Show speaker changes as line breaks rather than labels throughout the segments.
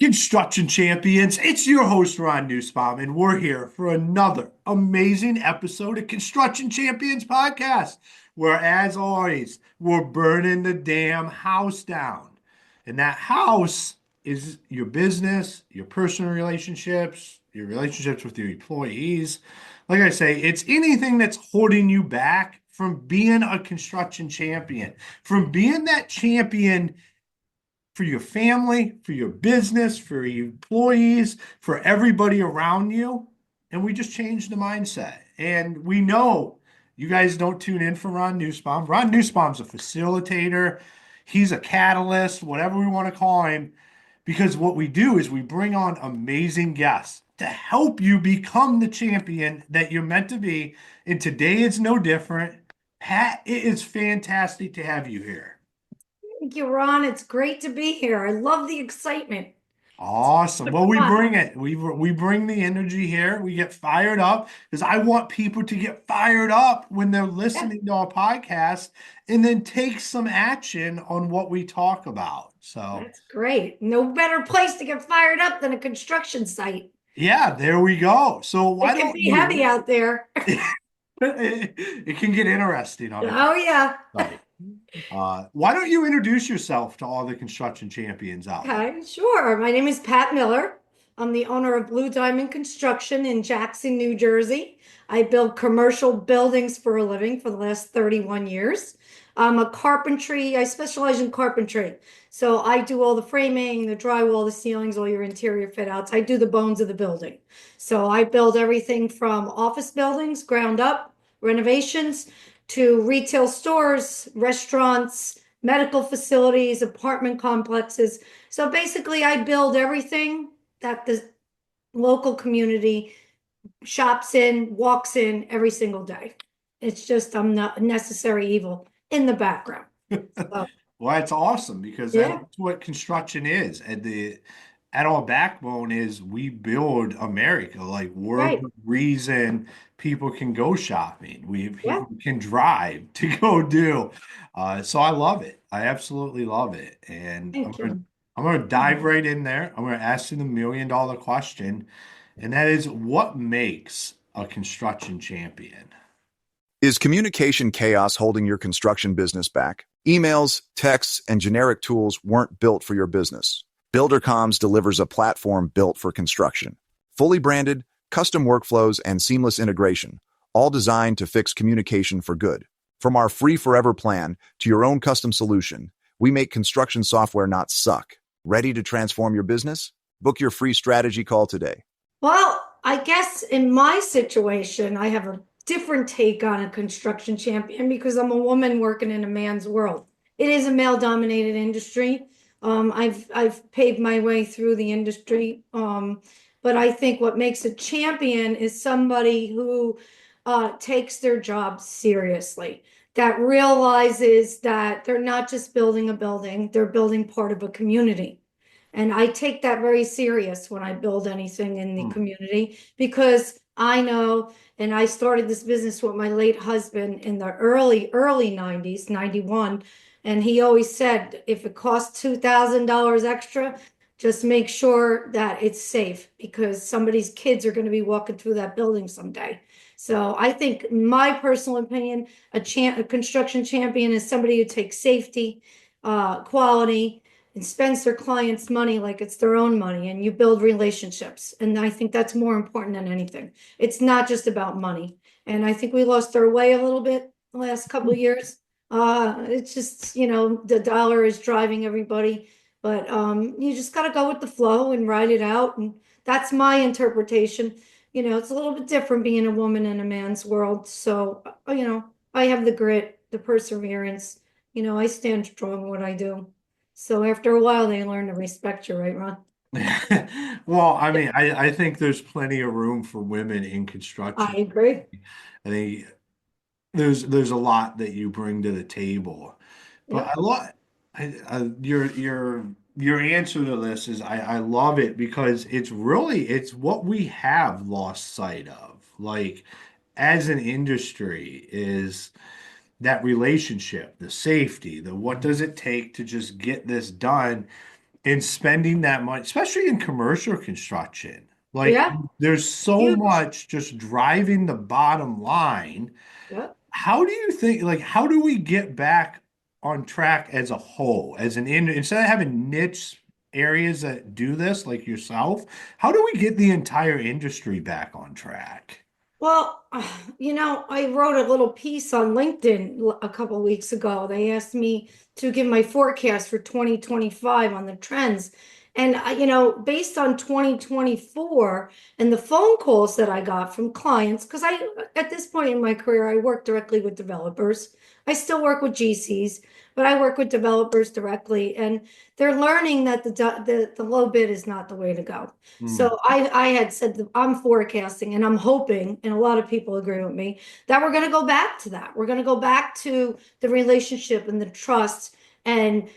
Construction champions, it's your host Ron Newsbaum, and we're here for another amazing episode of Construction Champions Podcast, where, as always, we're burning the damn house down. And that house is your business, your personal relationships, your relationships with your employees. Like I say, it's anything that's holding you back from being a construction champion, from being that champion for your family, for your business, for your employees, for everybody around you. And we just changed the mindset. And we know you guys don't tune in for Ron Newsbaum. Ron Newsbaum's a facilitator, he's a catalyst, whatever we want to call him, because what we do is we bring on amazing guests to help you become the champion that you're meant to be. And today is no different. Pat, it is fantastic to have you here.
Thank you, Ron. It's great to be here. I love the excitement.
Awesome.
It's
Well, we
fun.
bring it. We bring the energy here. We get fired up because I want people to get fired up when they're
Yeah,
listening to our podcast and then take some action on what we talk about. So,
that's great. No better place to get fired up than a construction site.
yeah, there we go. So, why
It can
don't
be heavy
you?
out there.
It can get interesting on a
Oh, yeah.
site. Why don't you introduce yourself to all the construction champions out there?
Okay, sure. My name is Pat Miller. I'm the owner of Blue Diamond Construction in Jackson, New Jersey. I build commercial buildings for a living for the last 31 years. I specialize in carpentry. So I do all the framing, the drywall, the ceilings, all your interior fit outs. I do the bones of the building. So I build everything from office buildings, ground up, renovations, to retail stores, restaurants, medical facilities, apartment complexes. So basically, I build everything that the local community shops in, walks in every single day. It's just I'm not a necessary evil in the background. So,
Well, that's awesome because that's
yeah,
what construction is. And the at our backbone is we build America. Like we're
right.
the reason people can go shopping. We
Yeah,
people can drive to go do. So I love it. I absolutely love it. And
thank you.
I'm gonna dive right in there. I'm gonna ask you the $1 million question, and that is what makes a construction champion?
Is communication chaos holding your construction business back? Emails, texts, and generic tools weren't built for your business. BuilderComs delivers a platform built for construction. Fully branded, custom workflows, and seamless integration, all designed to fix communication for good. From our free forever plan to your own custom solution, we make construction software not suck. Ready to transform your business? Book your free strategy call today.
Well, I guess in my situation, I have a different take on a construction champion because I'm a woman working in a man's world. It is a male-dominated industry. I've paved my way through the industry. But I think what makes a champion is somebody who takes their job seriously, that realizes that they're not just building a building, they're building part of a community. And I take that very serious when I build anything in the
Hmm.
community because I know, and I started this business with my late husband in the early 90s, 91. And he always said, if it costs $2,000 extra, just make sure that it's safe because somebody's kids are going to be walking through that building someday. So I think, my personal opinion, a construction champion is somebody who takes safety, quality, and spends their clients' money like it's their own money, and you build relationships. And I think that's more important than anything. It's not just about money. And I think we lost our way a little bit the last couple of years. It's just, the dollar is driving everybody, but you just got to go with the flow and ride it out. And that's my interpretation. It's a little bit different being a woman in a man's world. So, I have the grit, the perseverance. I stand strong in what I do. So after a while, they learn to respect you, right, Ron?
Well, I mean, I think there's plenty of room for women in
I
construction.
agree.
I think there's a lot that you bring to the table. But
Yep.
your answer to this is I love it because it's what we have lost sight of. Like as an industry is that relationship, the safety, the what does it take to just get this done. and spending that money, especially in commercial construction. Like
Yeah,
there's so
huge.
much just driving the bottom line.
Yeah.
How do you think, like, how do we get back on track as a whole, as an in instead of having niche areas that do this, like yourself, how do we get the entire industry back on track?
Well, I wrote a little piece on LinkedIn a couple weeks ago. They asked me to give my forecast for 2025 on the trends. And based on 2024 and the phone calls that I got from clients, because at this point in my career, I work directly with developers. I still work with GCs, but I work with developers directly, and they're learning that the low bid is not the way to go.
Hmm.
So I had said that I'm forecasting and I'm hoping, and a lot of people agree with me, that we're going to go back to that. We're going to go back to the relationship and the trust and,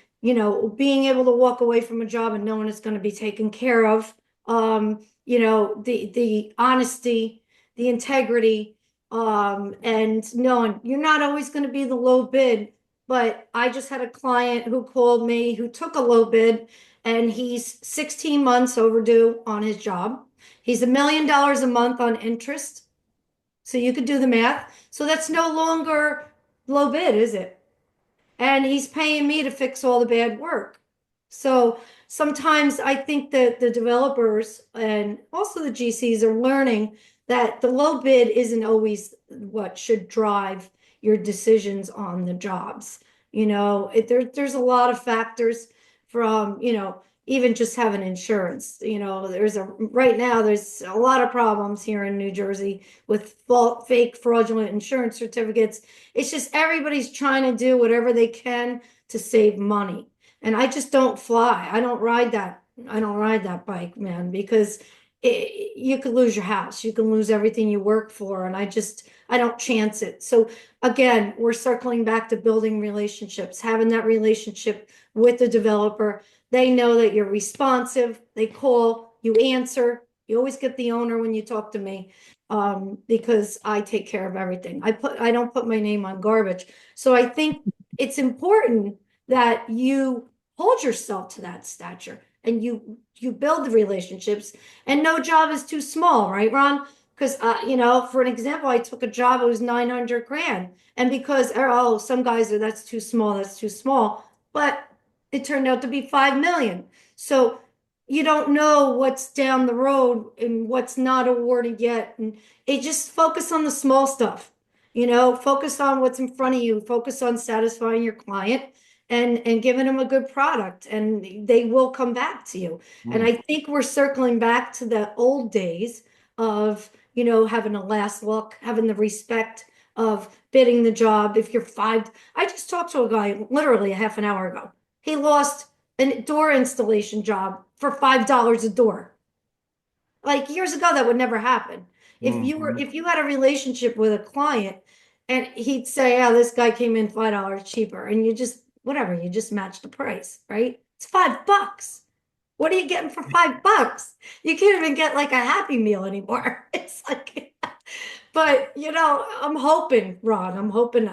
being able to walk away from a job and knowing it's going to be taken care of. The honesty, the integrity, and knowing you're not always going to be the low bid. But I just had a client who called me who took a low bid and he's 16 months overdue on his job. He's $1 million a month on interest. So you could do the math. So that's no longer low bid, is it? And he's paying me to fix all the bad work. So sometimes I think that the developers and also the GCs are learning that the low bid isn't always what should drive your decisions on the jobs. There's a lot of factors from, even just having insurance. Right now, there's a lot of problems here in New Jersey with fake fraudulent insurance certificates. It's just everybody's trying to do whatever they can to save money. And I just don't fly. I don't ride that. I don't ride that bike, man, because you could lose your house. You can lose everything you work for. And I don't chance it. So again, we're circling back to building relationships, having that relationship with the developer. They know that you're responsive. They call, you answer. You always get the owner when you talk to me, because I take care of everything. I don't put my name on garbage. So I think it's important that you hold yourself to that stature and you build the relationships, and no job is too small, right, Ron? Because for an example, I took a job, it was 900 grand. And because some guys are that's too small, but it turned out to be 5 million. So you don't know what's down the road and what's not awarded yet. And it just focus on the small stuff, focus on what's in front of you, focus on satisfying your client and giving them a good product, and they will come back to you. And
Hmm.
I think we're circling back to the old days of, having a last look, having the respect of bidding the job. If you're five, I just talked to a guy literally a half an hour ago. He lost a door installation job for $5 a door. Like years ago, that would never happen.
Hmm.
If you had a relationship with a client and he'd say, "Yeah, this guy came in $5 cheaper," and you just whatever, you just match the price, right? It's $5. What are you getting for $5? You can't even get like a Happy Meal anymore. It's like, but I'm hoping, Ron, I'm hoping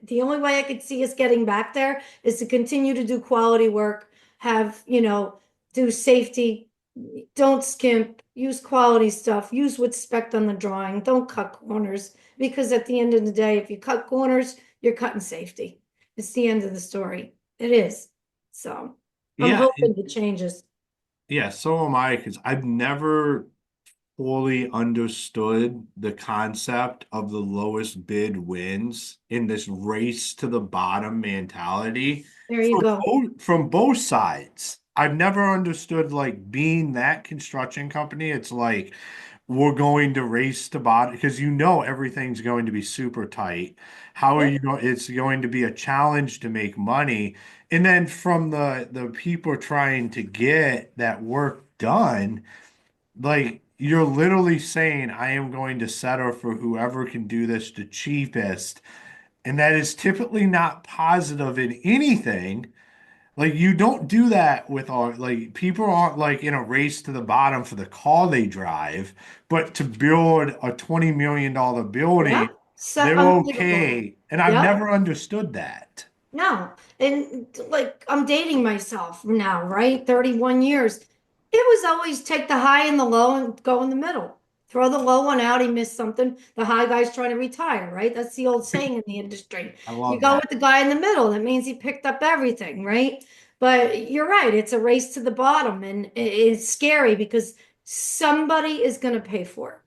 the only way I could see us getting back there is to continue to do quality work, have, do safety, don't skimp, use quality stuff, use what's spec'd on the drawing, don't cut corners, because at the end of the day, if you cut corners, you're cutting safety. It's the end of the story. It is. So I'm
Yeah,
hoping it changes.
yeah, so am I, because I've never fully understood the concept of the lowest bid wins in this race to the bottom mentality
There you go.
from both sides. I've never understood, like, being that construction company. It's like we're going to race to bottom because everything's going to be super tight. How are
Yep.
you going? It's going to be a challenge to make money. And then from the people trying to get that work done, like you're literally saying, I am going to settle for whoever can do this the cheapest. And that is typically not positive in anything. Like you don't do that with all, like, people aren't like in a race to the bottom for the car they drive, but to build a $20 million
Yeah.
building,
So
they're
unbelievable.
okay. And I've
Yep.
never understood that.
No. And like I'm dating myself now, right? 31 years. It was always take the high and the low and go in the middle. Throw the low one out, he missed something. The high guy's trying to retire, right? That's the old saying in the industry.
I
You
love
go
that.
with the guy in the middle, that means he picked up everything, right? But you're right, it's a race to the bottom, and it's scary because somebody is going to pay for it.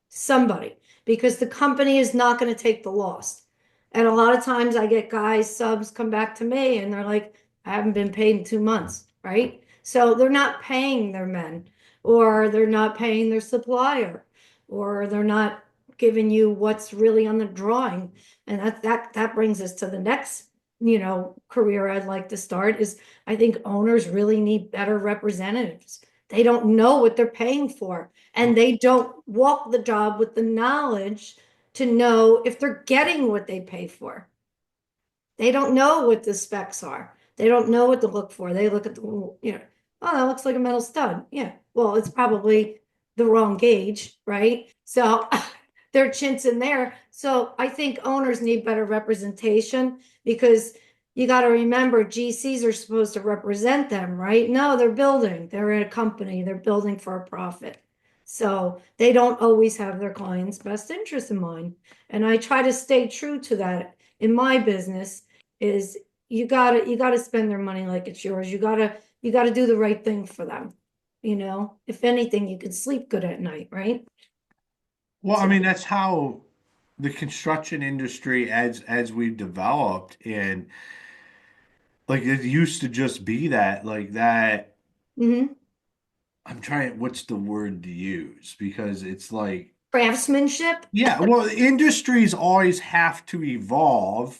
Somebody, because the company is not going to take the loss. And a lot of times I get guys, subs come back to me and they're like, I haven't been paid in 2 months, right? So they're not paying their men, or they're not paying their supplier, or they're not giving you what's really on the drawing. And that brings us to the next, career I'd like to start is I think owners really need better representatives. They don't know what they're paying for, and they don't walk the job with the knowledge to know if they're getting what they pay for. They don't know what the specs are. They don't know what to look for. They look at oh, that looks like a metal stud. Yeah, well, it's probably the wrong gauge, right? So there are chinks in there. So I think owners need better representation, because you got to remember GCs are supposed to represent them, right? No, they're building. They're in a company. They're building for a profit. So they don't always have their clients' best interest in mind. And I try to stay true to that in my business. Is you gotta spend their money like it's yours. You gotta do the right thing for them. If anything, you can sleep good at night, right?
Well, I
So,
mean, that's how the construction industry as we've developed, and like it used to just be that like that.
mhm.
I'm trying, what's the word to use? Because it's like,
Craftsmanship,
yeah, well, industries always have to evolve,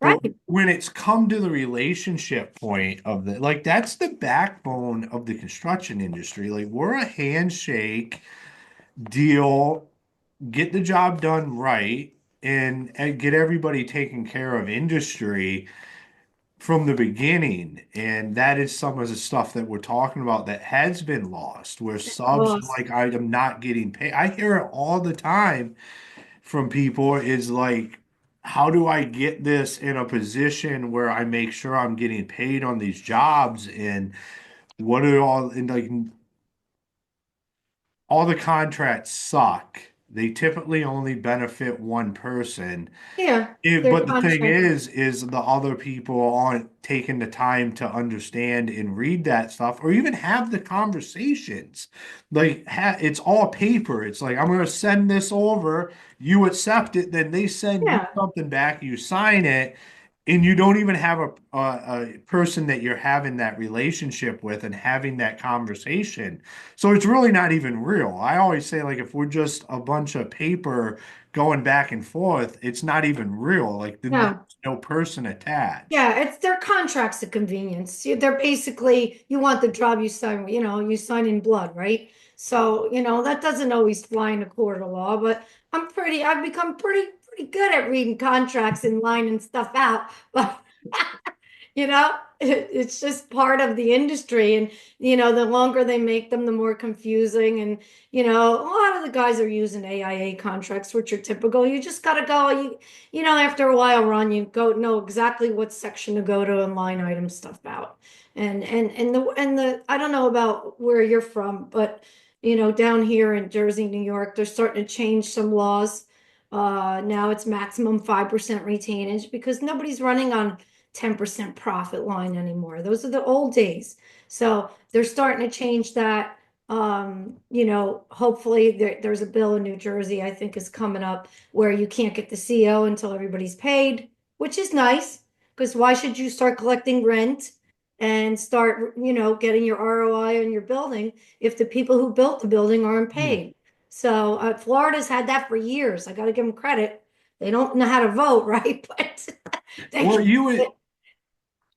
but
right?
when it's come to the relationship point of the, like, that's the backbone of the construction industry. Like, we're a handshake deal, get the job done right, and get everybody taken care of industry from the beginning. And that is some of the stuff that we're talking about that has been lost, where subs
Lost.
like, I am not getting paid. I hear it all the time from people, is like, how do I get this in a position where I make sure I'm getting paid on these jobs? And what are all, and like, all the contracts suck. They typically only benefit one person.
Yeah,
It,
their
but the thing
contract.
is the other people aren't taking the time to understand and read that stuff, or even have the conversations. Like, it's all paper. It's like, I'm going to send this over, you accept it, then they send you
Yeah,
something back, you sign it, and you don't even have a person that you're having that relationship with and having that conversation. So it's really not even real. I always say, like, if we're just a bunch of paper going back and forth, it's not even real. Like, there's
no.
no person attached.
Yeah, it's their contracts of convenience. They're basically, you want the job, you sign, you sign in blood, right? So, that doesn't always fly in a court of law, but I've become pretty good at reading contracts and lining stuff out. But it's just part of the industry. And, the longer they make them, the more confusing. And, a lot of the guys are using AIA contracts, which are typical. You just got to go, after a while, Ron, you go know exactly what section to go to and line item stuff out. And I don't know about where you're from, but, down here in Jersey, New York, they're starting to change some laws. Now it's maximum 5% retainage because nobody's running on 10% profit line anymore. Those are the old days. So they're starting to change that. Hopefully there's a bill in New Jersey, I think is coming up, where you can't get the CO until everybody's paid, which is nice, because why should you start collecting rent and start, getting your ROI on your building if the people who built the building aren't
Hmm.
paid? So Florida's had that for years. I got to give them credit. They don't know how to vote, right? But they
Well,
can.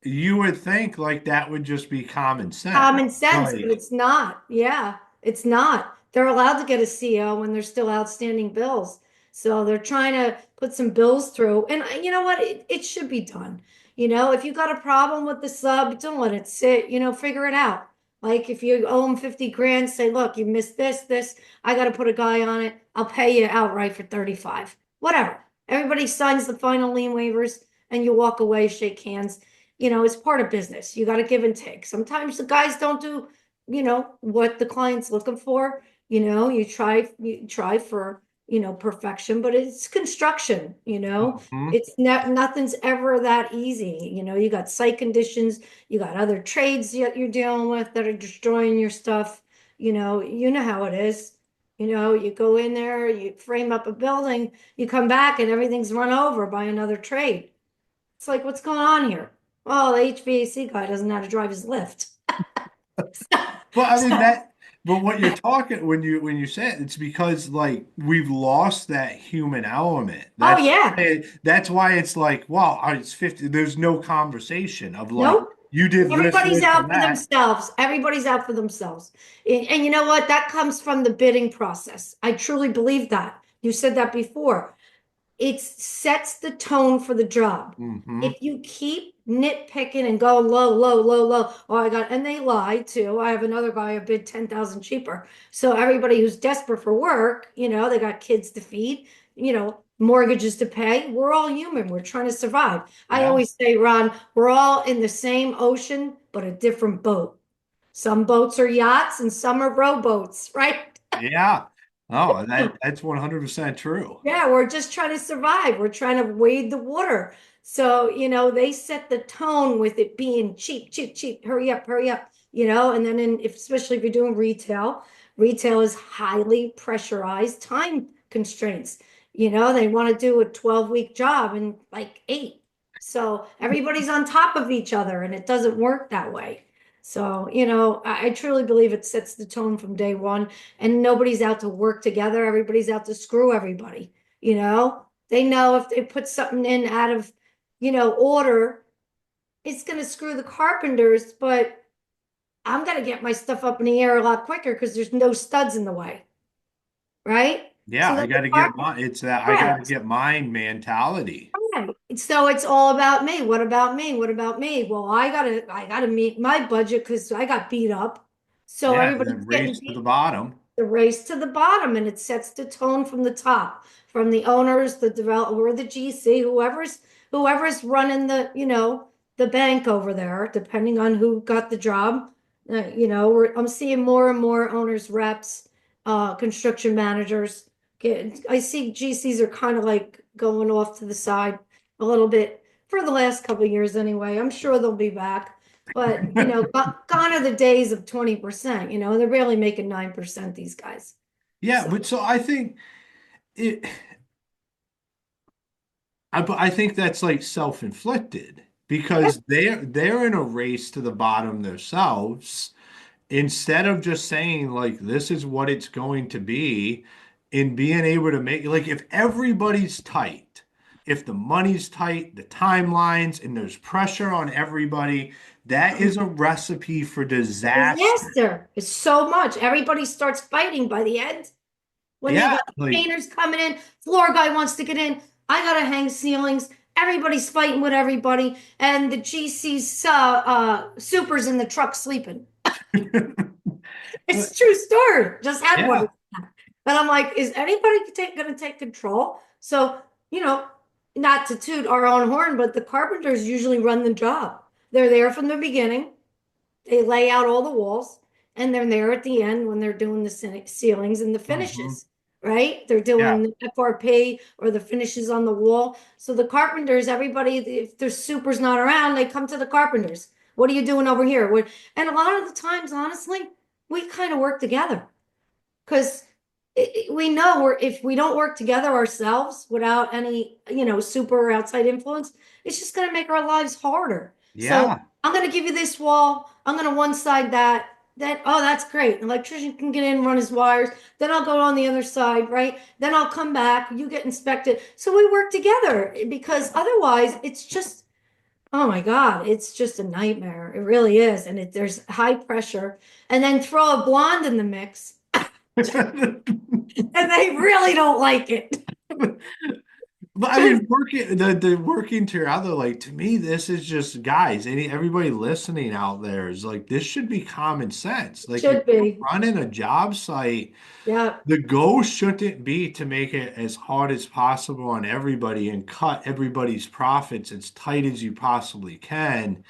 you would think like that would just be common sense.
Common sense, but
Like,
it's not. Yeah, it's not. They're allowed to get a CO when there's still outstanding bills. So they're trying to put some bills through. And you know what? It should be done. If you got a problem with the sub, don't let it sit, figure it out. Like if you owe them 50 grand, say, look, you missed this. I got to put a guy on it. I'll pay you outright for 35. Whatever. Everybody signs the final lien waivers. and you walk away, shake hands. It's part of business. You got to give and take. Sometimes the guys don't do, what the client's looking for. You try for, perfection, but it's construction,
Mhm.
it's not, nothing's ever that easy. You got site conditions, you got other trades that you're dealing with that are destroying your stuff. You know how it is. You go in there, you frame up a building, you come back and everything's run over by another trade. It's like, what's going on here? Well, the HVAC guy doesn't know how to drive his lift.
But I mean
So,
but what you're talking when you say it, it's because like we've lost that human element.
oh yeah,
That's why it's like, wow, it's 50. There's no conversation of like
nope.
you did
Everybody's
this
out
and
for
that.
themselves. Everybody's out for themselves. And you know what? That comes from the bidding process. I truly believe that. You said that before. It sets the tone for the job.
Hmm.
If you keep nitpicking and go low, low, low, low, oh, and they lie too. I have another guy who bid 10,000 cheaper. So everybody who's desperate for work, they got kids to feed, mortgages to pay. We're all human. We're trying to survive. I
Yeah.
always say, Ron, we're all in the same ocean, but a different boat. Some boats are yachts and some are rowboats, right?
Yeah. Oh, that's 100% true.
Yeah, we're just trying to survive. We're trying to wade the water. So, they set the tone with it being cheap, cheap, cheap, hurry up, and then especially if you're doing retail is highly pressurized time constraints. They want to do a 12-week job in like 8. So everybody's on top of each other and it doesn't work that way. So, I truly believe it sets the tone from day one, and nobody's out to work together. Everybody's out to screw everybody. They know if they put something in out of, order, it's going to screw the carpenters, but I'm going to get my stuff up in the air a lot quicker because there's no studs in the way. Right?
Yeah,
So
I
then
got
the
to get
carpenter,
my it's that I got to
correct.
get mine mentality.
Right. So it's all about me. What about me? What about me? Well, I gotta meet my budget because I got beat up. So
Yeah, and then
everybody's getting
race to the
beat.
bottom.
The race to the bottom, and it sets the tone from the top, from the owners, the developer, the GC, whoever's running the bank over there, depending on who got the job. I'm seeing more and more owners, reps, construction managers. I see GCs are kind of like going off to the side a little bit for the last couple of years anyway. I'm sure they'll be back. But gone are the days of 20%. They're barely making 9%, these guys.
Yeah,
So
but so I think it I think that's like self-inflicted
yeah,
because they're in a race to the bottom themselves instead of just saying like this is what it's going to be and being able to make like if everybody's tight, if the money's tight, the timelines and there's pressure on everybody, that is a recipe for disaster.
disaster. It's so much. Everybody starts fighting by the end. When you
Yeah,
got
like
painters coming in, floor guy wants to get in. I gotta hang ceilings. Everybody's fighting with everybody, and the GC's supers in the truck sleeping. It's a true story. Just had one.
yeah,
And I'm like, is anybody going to take control? So, you know, not to toot our own horn, but the carpenters usually run the job. They're there from the beginning. They lay out all the walls, and they're there at the end when they're doing the ceilings and the
mhm,
finishes, right? They're
yeah.
doing the FRP or the finishes on the wall. So the carpenters, everybody, if their super's not around, they come to the carpenters. What are you doing over here? And a lot of the times, honestly, we kind of work together because we know if we don't work together ourselves without any, super outside influence, it's just going to make our lives harder. So
Yeah.
I'm going to give you this wall. I'm going to one side that. Oh, that's great. The electrician can get in, run his wires. Then I'll go on the other side, right? Then I'll come back. You get inspected. So we work together because otherwise it's just, oh my God, it's just a nightmare. It really is. And there's high pressure. And then throw a blonde in the mix and they really don't like it.
But I mean, the working together, like to me, this is just guys. Everybody listening out there is like, this should be common sense. Like if
Should
you're
be.
running a job site,
Yeah.
the goal shouldn't be to make it as hard as possible on everybody and cut everybody's profits as tight as you possibly can.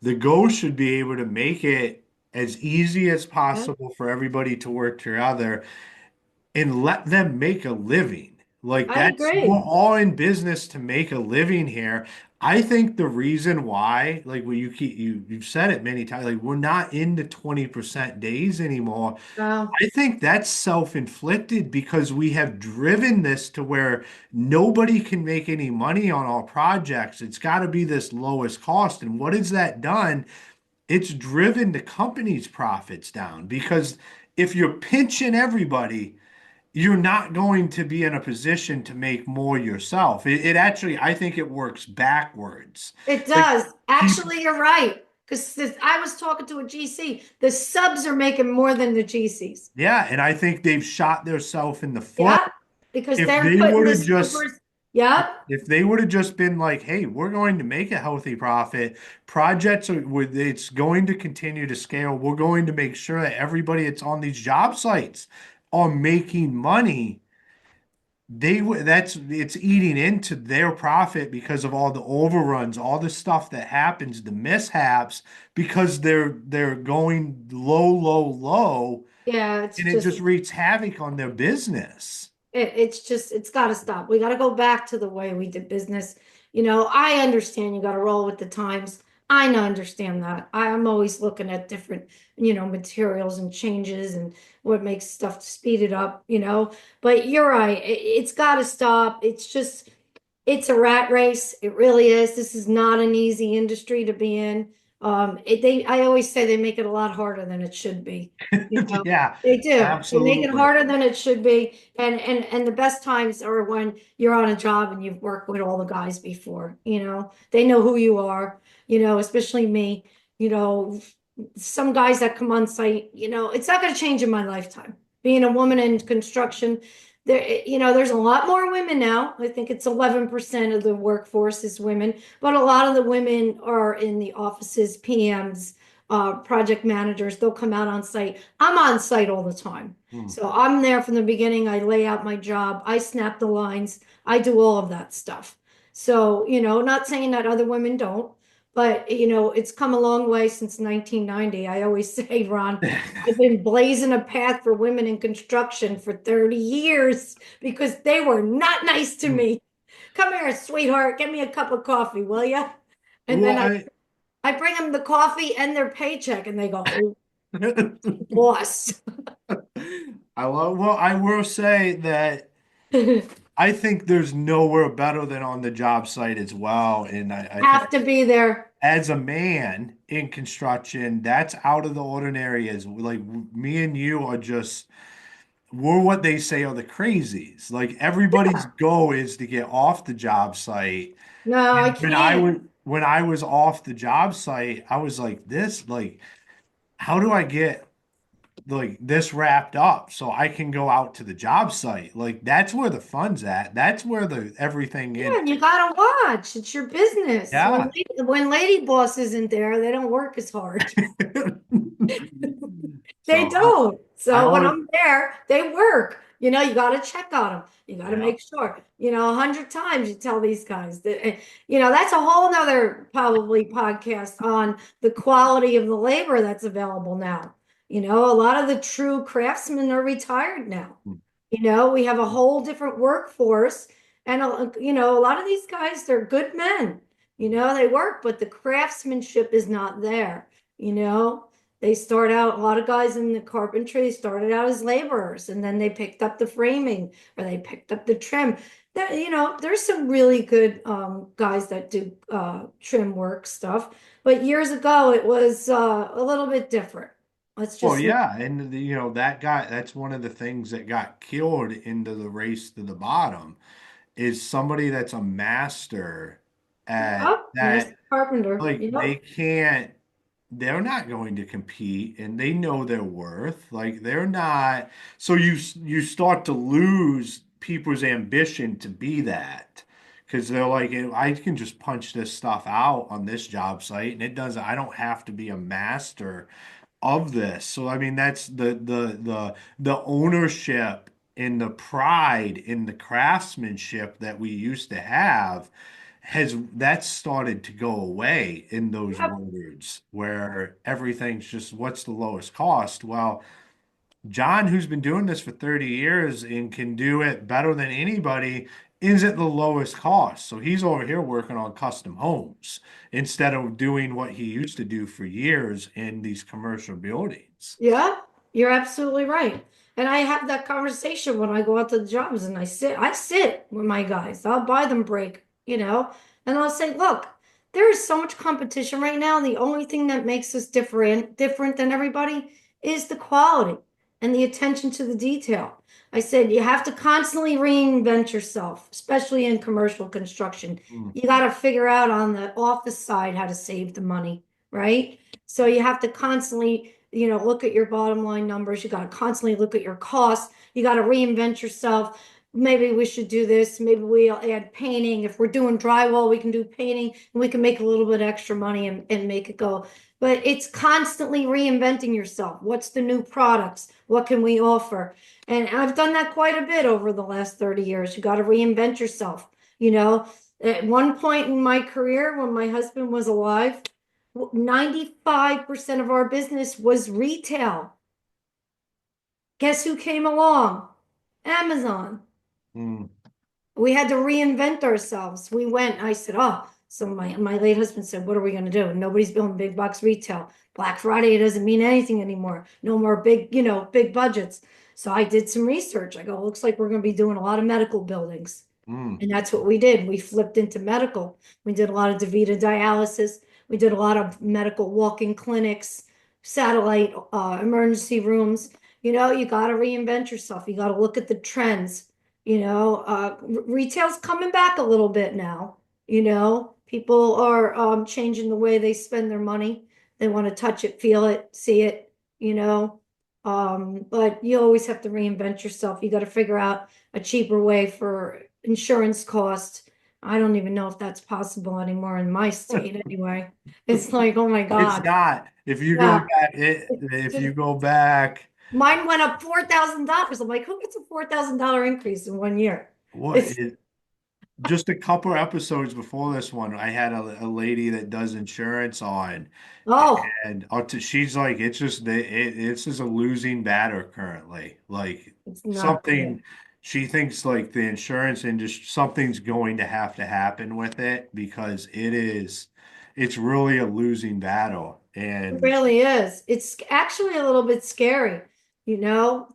The goal should be able to make it as easy as
Yeah.
possible for everybody to work together and let them make a living. Like
I
we're
agree.
all in business to make a living here. I think the reason why, like what you've said it many times, like we're not in the 20% days anymore.
No,
I think that's self-inflicted because we have driven this to where nobody can make any money on our projects. It's got to be this lowest cost. And what has that done? It's driven the company's profits down because if you're pinching everybody, you're not going to be in a position to make more yourself. It actually, I think it works backwards.
it
Like
does.
people,
Actually, you're right. Because I was talking to a GC. The subs are making more than the GCs.
yeah, and I think they've shot themselves in the foot.
Yeah. Because
If
they're
they
putting
would
the
have just
supers. Yeah.
if they would have just been like, hey, we're going to make a healthy profit, it's going to continue to scale. We're going to make sure that everybody that's on these job sites are making money. It's eating into their profit because of all the overruns, all the stuff that happens, the mishaps, because they're going low, low, low,
Yeah.
and it just wreaks havoc on their business.
It's got to stop. We got to go back to the way we did business. I understand you got to roll with the times. I understand that. I'm always looking at different, materials and changes and what makes stuff to speed it up. But you're right. It's got to stop. It's a rat race. It really is. This is not an easy industry to be in. I always say they make it a lot harder than it should be.
Yeah,
They do. They make it
absolutely.
harder than it should be. And the best times are when you're on a job and you've worked with all the guys before. They know who you are, especially me. You know, some guys that come on site, it's not going to change in my lifetime. Being a woman in construction, there's a lot more women now. I think it's 11% of the workforce is women, but a lot of the women are in the offices, PMs, project managers. They'll come out on site. I'm on site all the time.
Hmm.
So I'm there from the beginning. I lay out my job. I snap the lines. I do all of that stuff. So, not saying that other women don't, but it's come a long way since 1990. I always say, Ron, I've been blazing a path for women in construction for 30 years because they were not nice to me. Come here, sweetheart, get me a cup of coffee, will you? And
Well,
then I bring them the coffee and their paycheck, and they go, "Oh, boss."
I will say that I think there's nowhere better than on the job site as well. And I think
Have to be there.
as a man in construction, that's out of the ordinary. As like me and you are just we're what they say are the crazies. Like everybody's goal is to get off the job site.
No, I
And
can't.
when I was off the job site, I was like this, like, how do I get like this wrapped up so I can go out to the job site? Like that's where the fun's at. That's where the everything in.
Yeah, and you gotta watch. It's your business. When
Yeah.
when lady boss isn't there, they don't work as hard. They
So
don't.
I
So when
always,
I'm there, they work. You got to check on them. You got to
yeah.
make sure. 100 times you tell these guys that, that's a whole nother probably podcast on the quality of the labor that's available now. A lot of the true craftsmen are retired now. We have a whole different workforce. And, a lot of these guys, they're good men. They work, but the craftsmanship is not there. You know, they start out, a lot of guys in the carpentry started out as laborers and then they picked up the framing or they picked up the trim. There's some really good guys that do trim work stuff, but years ago it was a little bit different. Let's
Well,
just,
yeah, and that guy, that's one of the things that got killed into the race to the bottom is somebody that's a master at
oh, master
that.
carpenter,
Like they're not going to compete and they know their worth. Like they're not. So you start to lose people's ambition to be that because they're like, I can just punch this stuff out on this job site and it doesn't, I don't have to be a master of this. So I mean, that's the ownership and the pride in the craftsmanship that we used to have has that's started to go away in those
Yep.
words where everything's just what's the lowest cost. Well, John, who's been doing this for 30 years and can do it better than anybody, is at the lowest cost. So he's over here working on custom homes instead of doing what he used to do for years in these commercial buildings.
Yeah, you're absolutely right. And I have that conversation when I go out to the jobs and I sit with my guys. I'll buy them break, and I'll say, look, there is so much competition right now. The only thing that makes us different than everybody is the quality and the attention to the detail. I said, you have to constantly reinvent yourself, especially in commercial construction.
Mm,
You got to figure out on the office side how to save the money, right? So you have to constantly look at your bottom line numbers. You got to constantly look at your costs. You got to reinvent yourself. Maybe we should do this. Maybe we'll add painting. If we're doing drywall, we can do painting and we can make a little bit extra money and make it go. But it's constantly reinventing yourself. What's the new products? What can we offer? And I've done that quite a bit over the last 30 years. You got to reinvent yourself. At one point in my career, when my husband was alive, 95% of our business was retail. Guess who came along? Amazon.
mm,
We had to reinvent ourselves. I said, oh, so my late husband said, what are we going to do? Nobody's building big box retail. Black Friday doesn't mean anything anymore. No more big budgets. So I did some research. I go, looks like we're going to be doing a lot of medical buildings.
mm,
And that's what we did. We flipped into medical. We did a lot of DaVita dialysis. We did a lot of medical walk-in clinics, satellite emergency rooms. You got to reinvent yourself. You got to look at the trends. Retail's coming back a little bit now. People are changing the way they spend their money. They want to touch it, feel it, see it, but you always have to reinvent yourself. You got to figure out a cheaper way for insurance costs. I don't even know if that's possible anymore in my state anyway. It's like, oh my
it's
God.
not. If you go
Yeah.
back, if you go back,
Mine went up $4,000. I'm like, who gets a $4,000 increase in 1 year?
what
It's
it, just a couple episodes before this one, I had a lady that does insurance on,
oh,
and she's like, it's just it's just a losing battle currently. Like
it's not good.
something, she thinks like the insurance industry, something's going to have to happen with it because it's really a losing battle.
It
And
really is. It's actually a little bit scary.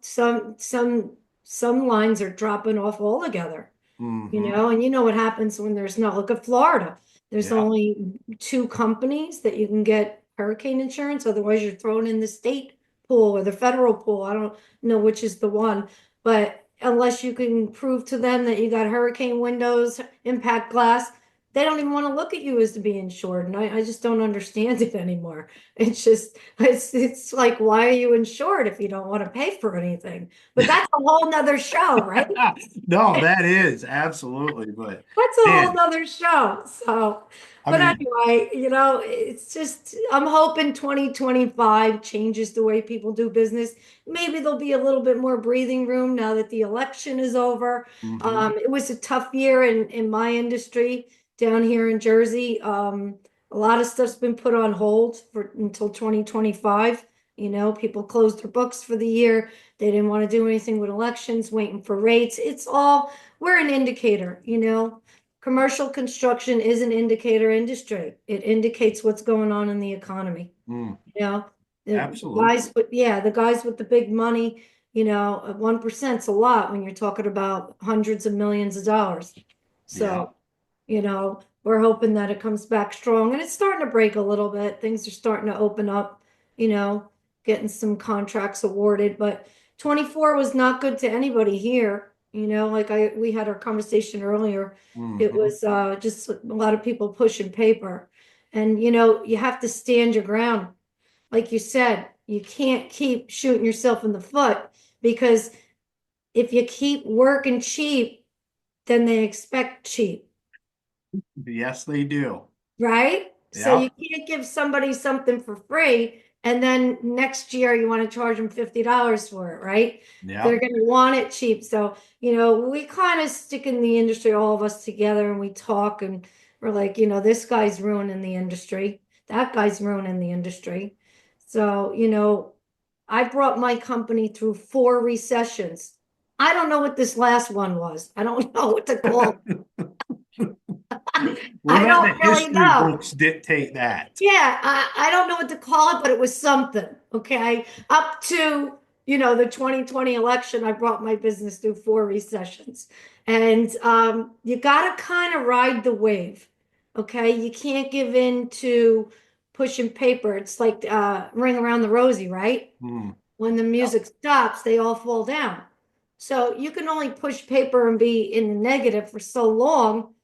Some lines are dropping off altogether.
mhm,
And you know what happens when there's no, look at Florida. There's
yeah,
only two companies that you can get hurricane insurance. Otherwise, you're thrown in the state pool or the federal pool. I don't know which is the one, but unless you can prove to them that you got hurricane windows, impact glass, they don't even want to look at you as to be insured. And I just don't understand it anymore. It's like, why are you insured if you don't want to pay for anything? But that's a whole nother show, right?
no, that is absolutely, but
That's a whole
man,
nother show. So,
I
but
mean,
anyway, it's just, I'm hoping 2025 changes the way people do business. Maybe there'll be a little bit more breathing room now that the election is over.
mhm,
It was a tough year in my industry down here in Jersey. A lot of stuff's been put on hold for until 2025. People closed their books for the year. They didn't want to do anything with elections, waiting for rates. We're an indicator. Commercial construction is an indicator industry. It indicates what's going on in the economy.
mm,
You know,
absolutely,
the guys with the big money, 1%'s a lot when you're talking about hundreds of millions of dollars.
yeah.
So, we're hoping that it comes back strong and it's starting to break a little bit. Things are starting to open up, you know, getting some contracts awarded, but 24 was not good to anybody here. Like we had our conversation earlier. It
Mhm.
was just a lot of people pushing paper. And you have to stand your ground. Like you said, you can't keep shooting yourself in the foot because if you keep working cheap, then they expect cheap.
Yes, they do.
right? So you
Yep.
can't give somebody something for free and then next year you want to charge them $50 for it, right? They're
Yep.
going to want it cheap. So, we kind of stick in the industry, all of us together, and we talk and we're like, this guy's ruining the industry. That guy's ruining the industry. So, I brought my company through 4 recessions. I don't know what this last one was. I don't know what to call it.
We'll
I
let the
don't really
history
know.
books dictate that.
Yeah, I don't know what to call it, but it was something. Okay. Up to, the 2020 election, I brought my business through 4 recessions. And you got to kind of ride the wave. Okay. You can't give in to pushing paper. It's like Ring Around the Rosie, right?
Hmm.
When the
Yep.
music stops, they all fall down. So you can only push paper and be in the negative for so long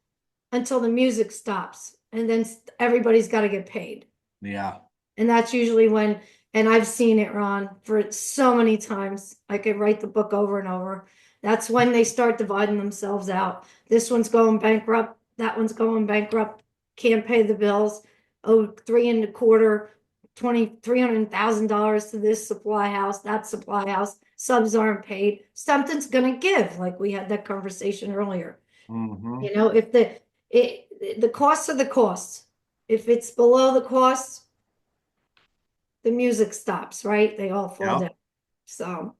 until the music stops. And then everybody's got to get paid.
Yeah.
And that's usually when, and I've seen it, Ron, for so many times. I could write the book over and over. That's when they start dividing themselves out. This one's going bankrupt. That one's going bankrupt. Can't pay the bills. Oh, three and a quarter, $300,000 to this supply house, that supply house. Subs aren't paid. Something's gonna give, like we had that conversation earlier.
Hmm.
If the costs are the costs. If it's below the cost, the music stops, right? They all fall
Yep.
down. So,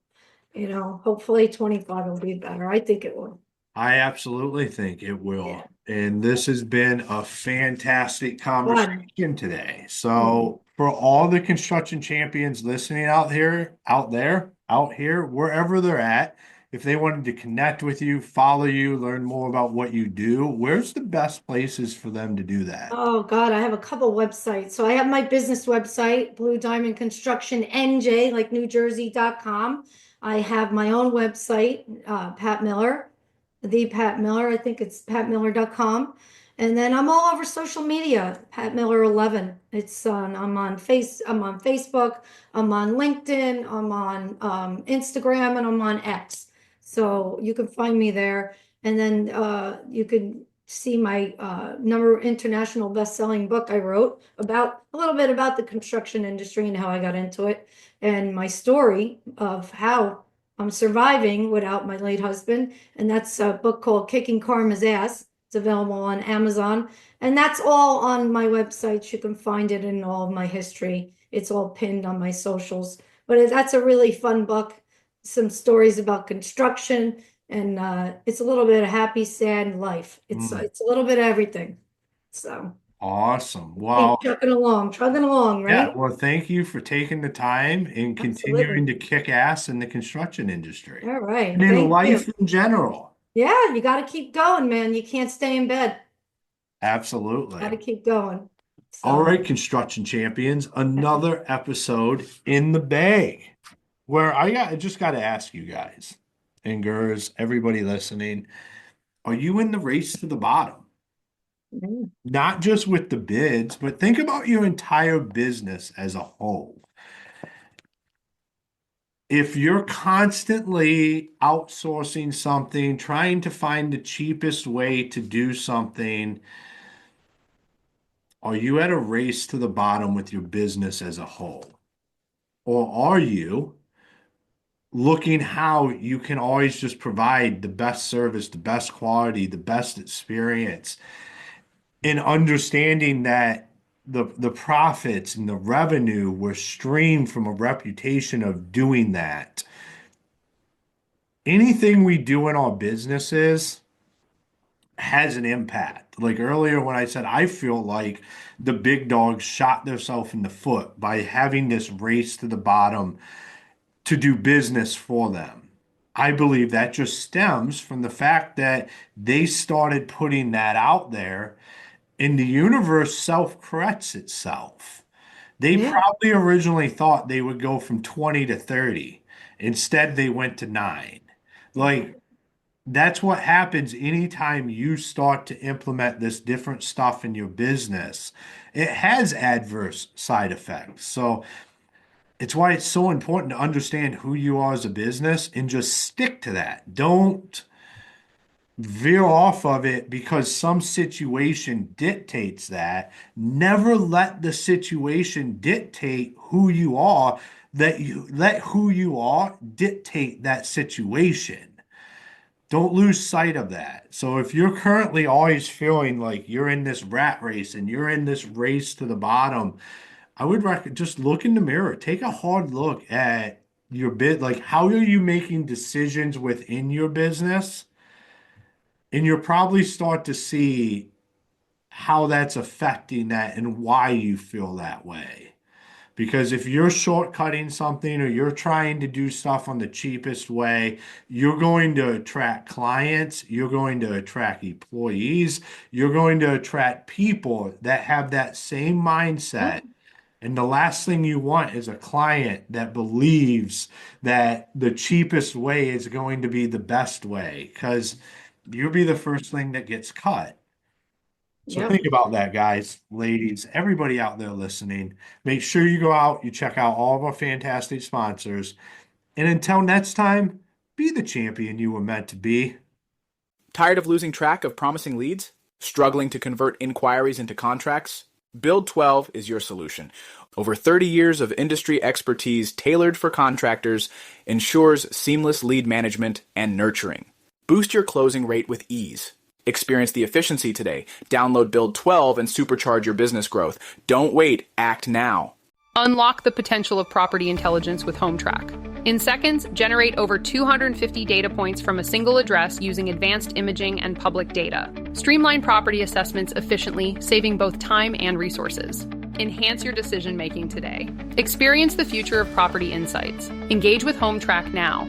hopefully 25 will be better. I think it will.
I absolutely think it
Yeah.
will. And this has been a fantastic
Fun.
conversation today.
Mhm.
So, for all the construction champions listening out here, out there, out here, wherever they're at, if they wanted to connect with you, follow you, learn more about what you do, where's the best places for them to do that?
Oh God, I have a couple websites. So I have my business website, Blue Diamond Construction NJ, like NewJersey.com. I have my own website, Pat Miller, the Pat Miller. I think it's patmiller.com. And then I'm all over social media, Pat Miller 11. I'm on Facebook, I'm on LinkedIn, I'm on Instagram, and I'm on X. So you can find me there. And then you can see my number international best-selling book I wrote about a little bit about the construction industry and how I got into it, and my story of how I'm surviving without my late husband. And that's a book called Kicking Karma's Ass. It's available on Amazon, and that's all on my website. You can find it in all of my history. It's all pinned on my socials. But that's a really fun book. Some stories about construction, and it's a little bit of happy, sad life. It's
Mm,
it's a little bit of everything. So
awesome.
keep
Well,
trucking along,
yeah,
right?
well, thank you for taking the time and continuing
Absolutely.
to kick ass in the construction industry
All right.
and in
Thank you.
life in general.
Yeah, you got to keep going, man. You can't stay in bed. Got
Absolutely.
to keep going.
All
So,
right, construction champions, another episode in the bag where I just got to ask you guys and girls, everybody listening, are you in the race to the bottom?
mm,
Not just with the bids, but think about your entire business as a whole. If you're constantly outsourcing something, trying to find the cheapest way to do something, are you at a race to the bottom with your business as a whole? Or are you looking how you can always just provide the best service, the best quality, the best experience, and understanding that the profits and the revenue were streamed from a reputation of doing that? Anything we do in our businesses has an impact. Like earlier when I said I feel like the big dogs shot themselves in the foot by having this race to the bottom to do business for them. I believe that just stems from the fact that they started putting that out there and the universe self-corrects itself. They
yeah.
probably originally thought they would go from 20 to 30. Instead, they went to 9. Like that's what happens anytime you start to implement this different stuff in your business. It has adverse side effects. So it's why it's so important to understand who you are as a business and just stick to that. Don't veer off of it because some situation dictates that. Never let the situation dictate who you are, that you let who you are dictate that situation. Don't lose sight of that. So if you're currently always feeling like you're in this rat race and you're in this race to the bottom, I would recommend just look in the mirror, take a hard look at your bid, like how are you making decisions within your business? And you'll probably start to see how that's affecting that and why you feel that way. Because if you're shortcutting something or you're trying to do stuff on the cheapest way, you're going to attract clients, you're going to attract employees, you're going to attract people that have that same mindset. And the last thing you want is a client that believes that the cheapest way is going to be the best way, because you'll be the first thing that gets cut. So
Yep.
think about that, guys, ladies, everybody out there listening. Make sure you go out, you check out all of our fantastic sponsors. And until next time, be the champion you were meant to be.
Tired of losing track of promising leads? Struggling to convert inquiries into contracts? Build 12 is your solution. Over 30 years of industry expertise tailored for contractors ensures seamless lead management and nurturing. Boost your closing rate with ease. Experience the efficiency today. Download Build 12 and supercharge your business growth. Don't wait, act now.
Unlock the potential of property intelligence with HomeTrack. In seconds, generate over 250 data points from a single address using advanced imaging and public data. Streamline property assessments efficiently, saving both time and resources. Enhance your decision-making today. Experience the future of property insights. Engage with HomeTrack now.